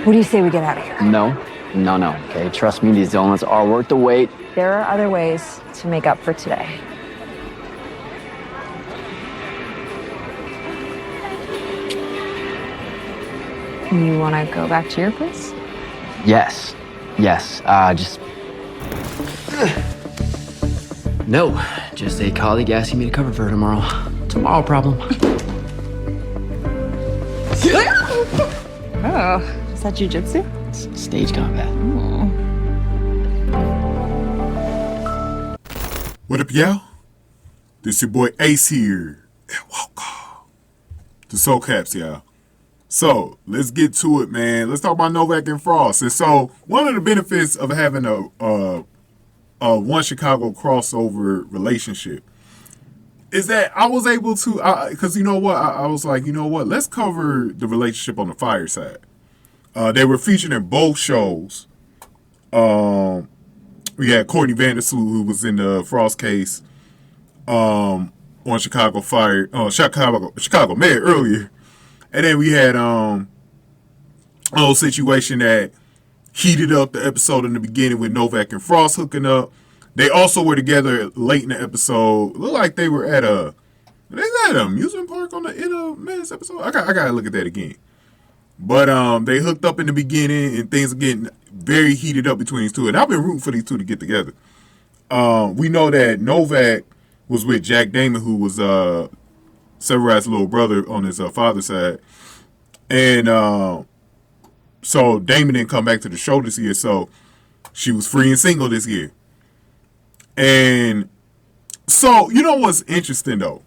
What do you say we get out of here? No. Okay, trust me, these donuts are worth the wait. There are other ways to make up for today. You want to go back to your place? Yes. Just... No, just a colleague asking me to cover for her tomorrow. Tomorrow problem. Oh, is that jujitsu? Stage combat. What up, y'all? This your boy Ace here. And welcome to Soul Caps, y'all. So, let's get to it, man. Let's talk about Novak and Frost. And so, one of the benefits of having a One Chicago crossover relationship is that I was able to, because you know what, I was like, you know what, let's cover the relationship on the fire side. They were featured in both shows. We had Courtney Vandersloot, who was in the Frost case on Chicago Fire, Chicago Med earlier. And then we had a whole situation that heated up the episode in the beginning with Novak and Frost hooking up. They also were together late in the episode. Looked like they were at an amusement park on the end of Med's episode. I gotta look at that again. But they hooked up in the beginning, and things are getting very heated up between these two. And I've been rooting for these two to get together. We know that Novak was with Jack Damon, who was Severide's little brother on his father's side. And so Damon didn't come back to the show this year, so she was free and single this year. And so, you know what's interesting, though,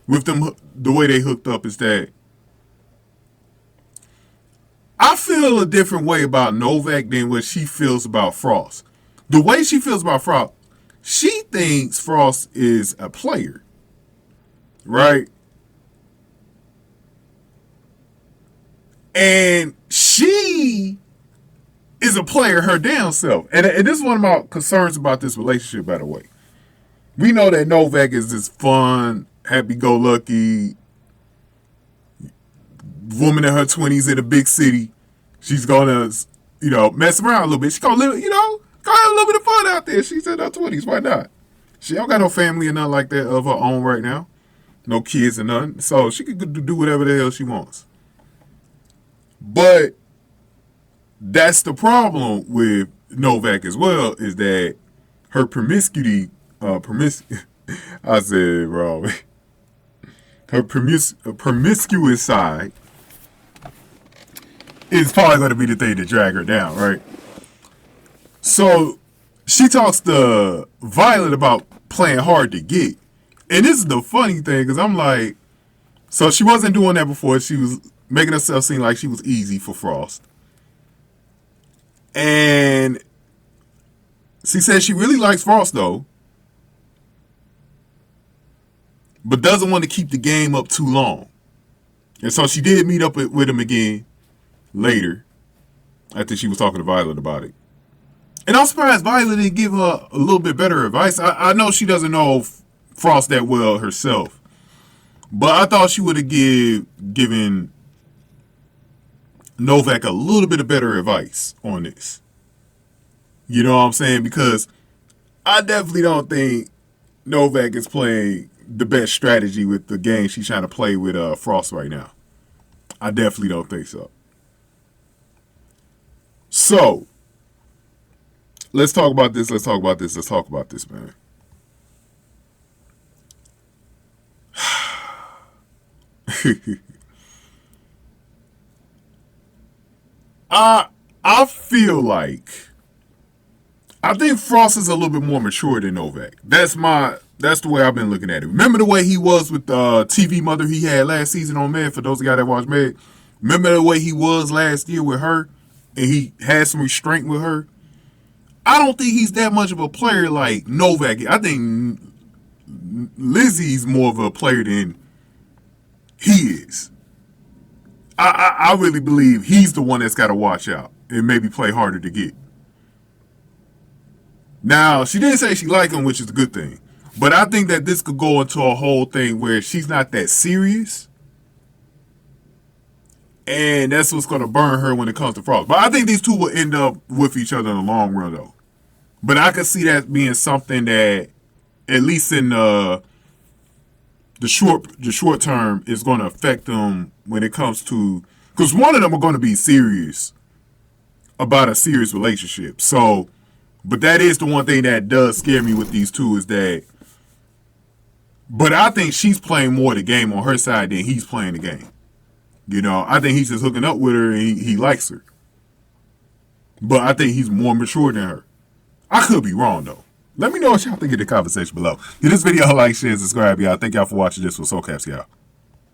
with them, the way they hooked up is that I feel a different way about Novak than what she feels about Frost. The way she feels about Frost, she thinks Frost is a player, right? And she is a player her damn self. And this is one of my concerns about this relationship, by the way. We know that Novak is this fun, happy-go-lucky woman in her 20s in a big city. She's going to, mess around a little bit. She's going to live, go have a little bit of fun out there. She's in her 20s. Why not? She don't got no family or nothing like that of her own right now. No kids or nothing. So she could do whatever the hell she wants. But that's the problem with Novak as well, is that her promiscuity, I said it wrong. Her promiscuous side is probably going to be the thing to drag her down, right? So she talks to Violet about playing hard to get. And this is the funny thing, because I'm like, so she wasn't doing that before. She was making herself seem like she was easy for Frost. And she says she really likes Frost, though, but doesn't want to keep the game up too long. And so she did meet up with him again later, after she was talking to Violet about it. And I'm surprised Violet didn't give her a little bit better advice. I know she doesn't know Frost that well herself, but I thought she would have given Novak a little bit of better advice on this. You know what I'm saying? Because I definitely don't think Novak is playing the best strategy with the game she's trying to play with Frost right now. I definitely don't think so. So, let's talk about this, man. I feel like I think Frost is a little bit more mature than Novak. That's the way I've been looking at it. Remember the way he was with the TV mother he had last season on Med, for those of you that watch Med? Remember the way he was last year with her, and he had some restraint with her? I don't think he's that much of a player like Novak. I think Lizzie's more of a player than he is. I really believe he's the one that's got to watch out and maybe play harder to get. Now, she didn't say she liked him, which is a good thing. But I think that this could go into a whole thing where she's not that serious. And that's what's going to burn her when it comes to Frost. But I think these two will end up with each other in the long run, though. But I could see that being something that, at least in the short term, is going to affect them when it comes to, because one of them are going to be serious about a serious relationship. So, but that is the one thing that does scare me with these two is that. But I think she's playing more the game on her side than he's playing the game. You know, I think he's just hooking up with her and he likes her. But I think he's more mature than her. I could be wrong, though. Let me know what y'all think in the conversation below. Give this video a like, share, and subscribe, y'all. Thank y'all for watching this with Soul Caps, y'all.